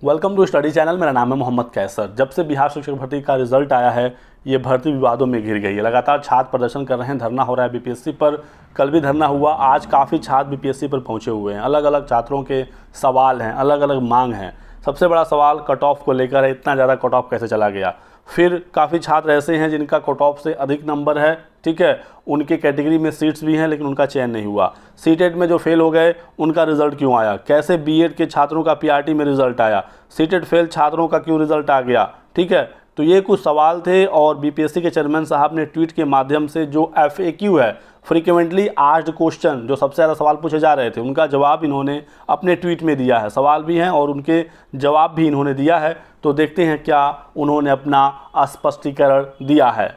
Welcome to study channel. मेरा नाम है मोहम्मद कैसर। जब से बिहार शिक्षक भर्ती का रिजल्ट आया है, ये भर्ती विवादों में घिर गई है। लगातार छात्र प्रदर्शन कर रहे हैं, धरना हो रहा है बीपीएससी पर। कल भी धरना हुआ, आज काफ़ी छात्र बीपीएससी पर पहुंचे हुए हैं। अलग अलग छात्रों के सवाल हैं, अलग अलग मांग हैं। सबसे बड़ा सवाल कट ऑफ को लेकर है, इतना ज़्यादा कट ऑफ कैसे चला गया। फिर काफ़ी छात्र ऐसे हैं जिनका कट ऑफ से अधिक नंबर है, ठीक है, उनके कैटेगरी में सीट्स भी हैं लेकिन उनका चयन नहीं हुआ। सीटेट में जो फेल हो गए उनका रिजल्ट क्यों आया, कैसे बीएड के छात्रों का पीआरटी में रिजल्ट आया, सीटेट फेल छात्रों का क्यों रिजल्ट आ गया, ठीक है। तो ये कुछ सवाल थे और बीपीएससी के चेयरमैन साहब ने ट्वीट के माध्यम से जो FAQ है, फ्रीक्वेंटली आस्क्ड क्वेश्चन, जो सबसे ज़्यादा सवाल पूछे जा रहे थे, उनका जवाब इन्होंने अपने ट्वीट में दिया है। सवाल भी हैं और उनके जवाब भी इन्होंने दिया है। तो देखते हैं क्या उन्होंने अपना स्पष्टीकरण दिया है।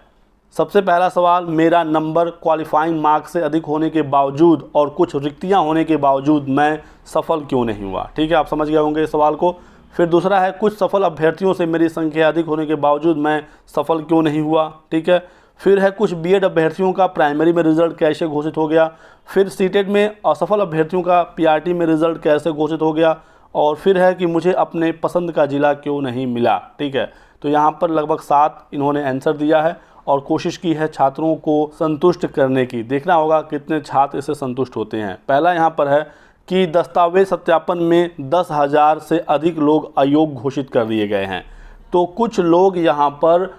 सबसे पहला सवाल, मेरा नंबर क्वालिफाइंग मार्क्स से अधिक होने के बावजूद और कुछ रिक्तियां होने के बावजूद मैं सफल क्यों नहीं हुआ। ठीक है, आप समझ गए होंगे इस सवाल को। फिर दूसरा है, कुछ सफल अभ्यर्थियों से मेरी संख्या अधिक होने के बावजूद मैं सफल क्यों नहीं हुआ। ठीक है। फिर है, कुछ बीएड अभ्यर्थियों का प्राइमरी में रिजल्ट कैसे घोषित हो गया। फिर सीटेट में असफल अभ्यर्थियों का पीआरटी में रिजल्ट कैसे घोषित हो गया। और फिर है कि मुझे अपने पसंद का ज़िला क्यों नहीं मिला। ठीक है, तो यहाँ पर लगभग 7 इन्होंने आंसर दिया है और कोशिश की है छात्रों को संतुष्ट करने की। देखना होगा कितने छात्र इससे संतुष्ट होते हैं। पहला यहाँ पर है कि दस्तावेज सत्यापन में 10,000 से अधिक लोग अयोग्य घोषित कर दिए गए हैं। तो कुछ लोग यहाँ पर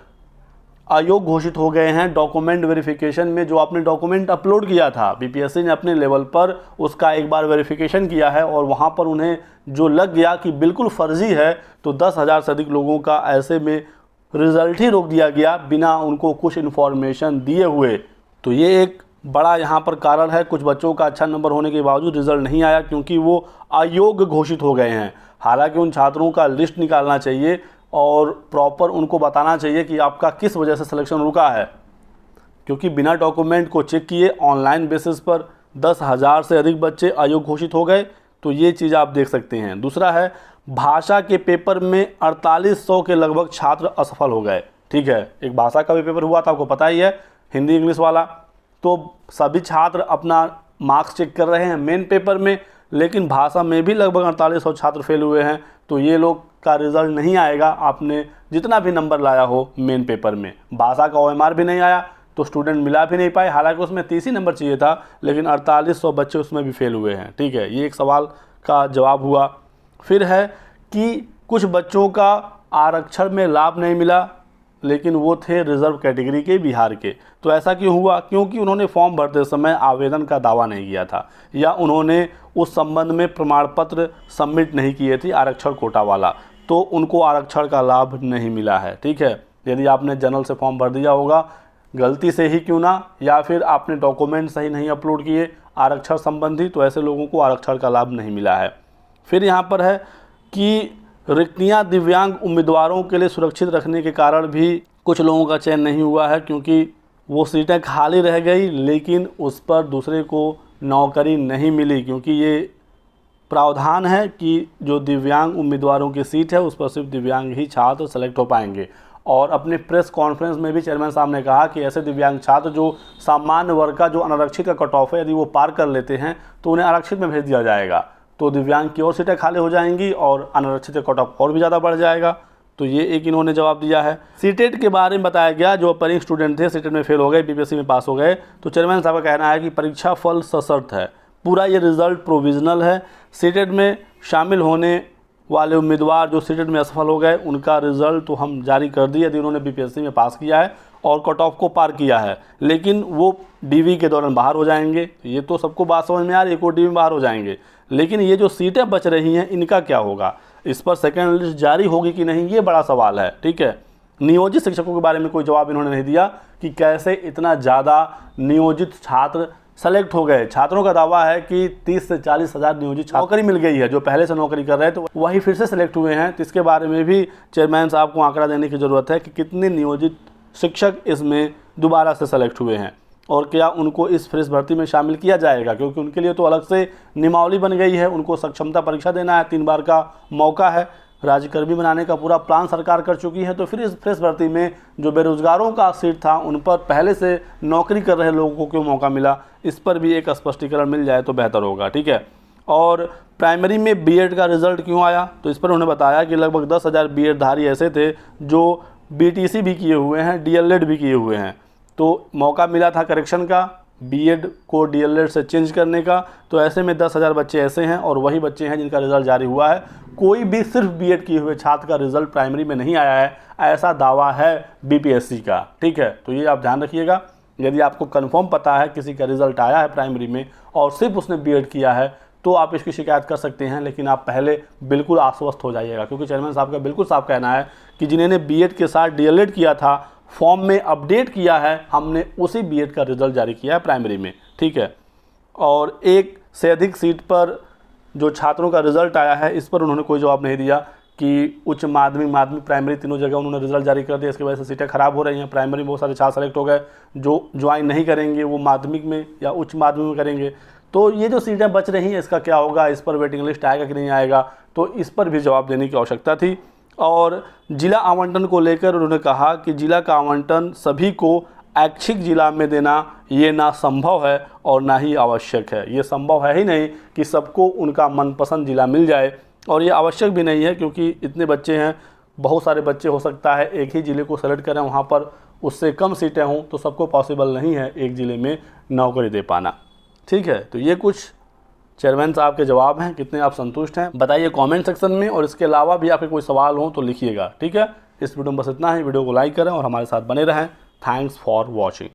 अयोग्य घोषित हो गए हैं डॉक्यूमेंट वेरिफिकेशन में। जो आपने डॉक्यूमेंट अपलोड किया था, बीपीएससी ने अपने लेवल पर उसका एक बार वेरिफिकेशन किया है और वहाँ पर उन्हें जो लग गया कि बिल्कुल फर्जी है, तो 10,000 से अधिक लोगों का ऐसे में रिज़ल्ट ही रोक दिया गया बिना उनको कुछ इन्फॉर्मेशन दिए हुए। तो ये एक बड़ा यहाँ पर कारण है। कुछ बच्चों का अच्छा नंबर होने के बावजूद रिजल्ट नहीं आया क्योंकि वो अयोग्य घोषित हो गए हैं। हालांकि उन छात्रों का लिस्ट निकालना चाहिए और प्रॉपर उनको बताना चाहिए कि आपका किस वजह से सिलेक्शन रुका है, क्योंकि बिना डॉक्यूमेंट को चेक किए ऑनलाइन बेसिस पर 10,000 से अधिक बच्चे अयोग्य घोषित हो गए। तो ये चीज़ आप देख सकते हैं। दूसरा है, भाषा के पेपर में 4800 के लगभग छात्र असफल हो गए। ठीक है, एक भाषा का भी पेपर हुआ था, आपको पता ही है, हिंदी इंग्लिश वाला। तो सभी छात्र अपना मार्क्स चेक कर रहे हैं मेन पेपर में, लेकिन भाषा में भी लगभग 4800 छात्र फेल हुए हैं। तो ये लोग का रिज़ल्ट नहीं आएगा, आपने जितना भी नंबर लाया हो मेन पेपर में। भाषा का OMR भी नहीं आया तो स्टूडेंट मिला भी नहीं पाए, हालांकि उसमें 30 ही नंबर चाहिए था, लेकिन 4800 बच्चे उसमें भी फेल हुए हैं। ठीक है, ये एक सवाल का जवाब हुआ। फिर है कि कुछ बच्चों का आरक्षण में लाभ नहीं मिला, लेकिन वो थे रिजर्व कैटेगरी के, बिहार के। तो ऐसा क्यों हुआ? क्योंकि उन्होंने फॉर्म भरते समय आवेदन का दावा नहीं किया था या उन्होंने उस संबंध में प्रमाण पत्र सबमिट नहीं किए थे आरक्षण कोटा वाला, तो उनको आरक्षण का लाभ नहीं मिला है। ठीक है, यदि आपने जनरल से फॉर्म भर दिया होगा गलती से ही क्यों ना, या फिर आपने डॉक्यूमेंट सही नहीं अपलोड किए आरक्षण संबंधी, तो ऐसे लोगों को आरक्षण का लाभ नहीं मिला है। फिर यहाँ पर है कि रिक्तियाँ दिव्यांग उम्मीदवारों के लिए सुरक्षित रखने के कारण भी कुछ लोगों का चयन नहीं हुआ है, क्योंकि वो सीटें खाली रह गई लेकिन उस पर दूसरे को नौकरी नहीं मिली, क्योंकि ये प्रावधान है कि जो दिव्यांग उम्मीदवारों की सीट है उस पर सिर्फ दिव्यांग ही छात्र सेलेक्ट हो पाएंगे। और अपने प्रेस कॉन्फ्रेंस में भी चेयरमैन साहब ने कहा कि ऐसे दिव्यांग छात्र जो सामान्य वर्ग का जो अनारक्षित का कट ऑफ है, यदि वो पार कर लेते हैं तो उन्हें आरक्षित में भेज दिया जाएगा। तो दिव्यांग की और सीटें खाली हो जाएंगी और अनारक्षित का कट ऑफ और भी ज़्यादा बढ़ जाएगा। तो ये एक इन्होंने जवाब दिया है। सीटेट के बारे में बताया गया, जो अपरिंग स्टूडेंट थे सीटेट में फेल हो गए, बीपीएससी में पास हो गए, तो चेयरमैन साहब का कहना है कि परीक्षा फल सशर्त है, पूरा ये रिजल्ट प्रोविजनल है। सीटेट में शामिल होने वाले उम्मीदवार जो सीटेट में असफल हो गए उनका रिजल्ट तो हम जारी कर दिए यदि उन्होंने बीपीएससी में पास किया है और कट ऑफ को पार किया है, लेकिन वो डीवी के दौरान बाहर हो जाएंगे। ये तो सबको बात समझ में आ रही है, को डीवी में बाहर हो जाएंगे, लेकिन ये जो सीटें बच रही हैं इनका क्या होगा, इस पर सेकेंड लिस्ट जारी होगी कि नहीं, ये बड़ा सवाल है। ठीक है, नियोजित शिक्षकों के बारे में कोई जवाब इन्होंने नहीं दिया कि कैसे इतना ज़्यादा नियोजित छात्र सेलेक्ट हो गए। छात्रों का दावा है कि 30 से 40 हज़ार नियोजित नौकरी मिल गई है, जो पहले से नौकरी कर रहे हैं तो वही फिर से सेलेक्ट हुए हैं। तो इसके बारे में भी चेयरमैन साहब को आंकड़ा देने की ज़रूरत है कि कितने नियोजित शिक्षक इसमें दोबारा से सेलेक्ट हुए हैं और क्या उनको इस फ्रेश भर्ती में शामिल किया जाएगा, क्योंकि उनके लिए तो अलग से नियमावली बन गई है, उनको सक्षमता परीक्षा देना है, 3 बार का मौका है, राज्यकर्मी बनाने का पूरा प्लान सरकार कर चुकी है। तो फिर इस फ्रेश भर्ती में जो बेरोजगारों का सीट था उन पर पहले से नौकरी कर रहे लोगों को क्यों मौका मिला, इस पर भी एक स्पष्टीकरण मिल जाए तो बेहतर होगा। ठीक है, और प्राइमरी में बीएड का रिज़ल्ट क्यों आया, तो इस पर उन्होंने बताया कि लगभग 10,000 बीएड धारी ऐसे थे जो बीटीसी भी किए हुए हैं, डीएलएड भी किए हुए हैं। तो मौका मिला था करेक्शन का, बीएड को डीएलएड से चेंज करने का। तो ऐसे में 10,000 बच्चे ऐसे हैं और वही बच्चे हैं जिनका रिज़ल्ट जारी हुआ है। कोई भी सिर्फ बीएड किए हुए छात्र का रिज़ल्ट प्राइमरी में नहीं आया है, ऐसा दावा है बीपीएससी का। ठीक है, तो ये आप ध्यान रखिएगा। यदि आपको कंफर्म पता है किसी का रिज़ल्ट आया है प्राइमरी में और सिर्फ उसने बीएड किया है तो आप इसकी शिकायत कर सकते हैं, लेकिन आप पहले बिल्कुल आश्वस्त हो जाइएगा, क्योंकि चेयरमैन साहब का बिल्कुल साफ कहना है कि जिन्होंने बीएड के साथ डीएलएड किया था, फॉर्म में अपडेट किया है, हमने उसी बीएड का रिज़ल्ट जारी किया है प्राइमरी में। ठीक है, और एक से अधिक सीट पर जो छात्रों का रिज़ल्ट आया है, इस पर उन्होंने कोई जवाब नहीं दिया कि उच्च माध्यमिक प्राइमरी तीनों जगह उन्होंने रिज़ल्ट जारी कर दिया, इसकी वजह से सीटें ख़राब हो रही हैं। प्राइमरी में बहुत सारे छात्र सेलेक्ट हो गए, जो ज्वाइन नहीं करेंगे वो माध्यमिक में या उच्च माध्यमिक में करेंगे। तो ये जो सीटें बच रही हैं, इसका क्या होगा, इस पर वेटिंग लिस्ट आएगा कि नहीं आएगा, तो इस पर भी जवाब देने की आवश्यकता थी। और जिला आवंटन को लेकर उन्होंने कहा कि जिला का आवंटन सभी को ऐच्छिक जिला में देना ये ना संभव है और ना ही आवश्यक है। ये संभव है ही नहीं कि सबको उनका मनपसंद जिला मिल जाए, और ये आवश्यक भी नहीं है, क्योंकि इतने बच्चे हैं, बहुत सारे बच्चे हो सकता है एक ही ज़िले को सेलेक्ट करें, वहाँ पर उससे कम सीटें हों, तो सबको पॉसिबल नहीं है एक ज़िले में नौकरी दे पाना। ठीक है, तो ये कुछ चेयरमैन साहब के जवाब हैं। कितने आप संतुष्ट हैं बताइए कमेंट सेक्शन में, और इसके अलावा भी आपके कोई सवाल हो तो लिखिएगा। ठीक है, इस वीडियो में बस इतना ही। वीडियो को लाइक करें और हमारे साथ बने रहें। Thanks for watching.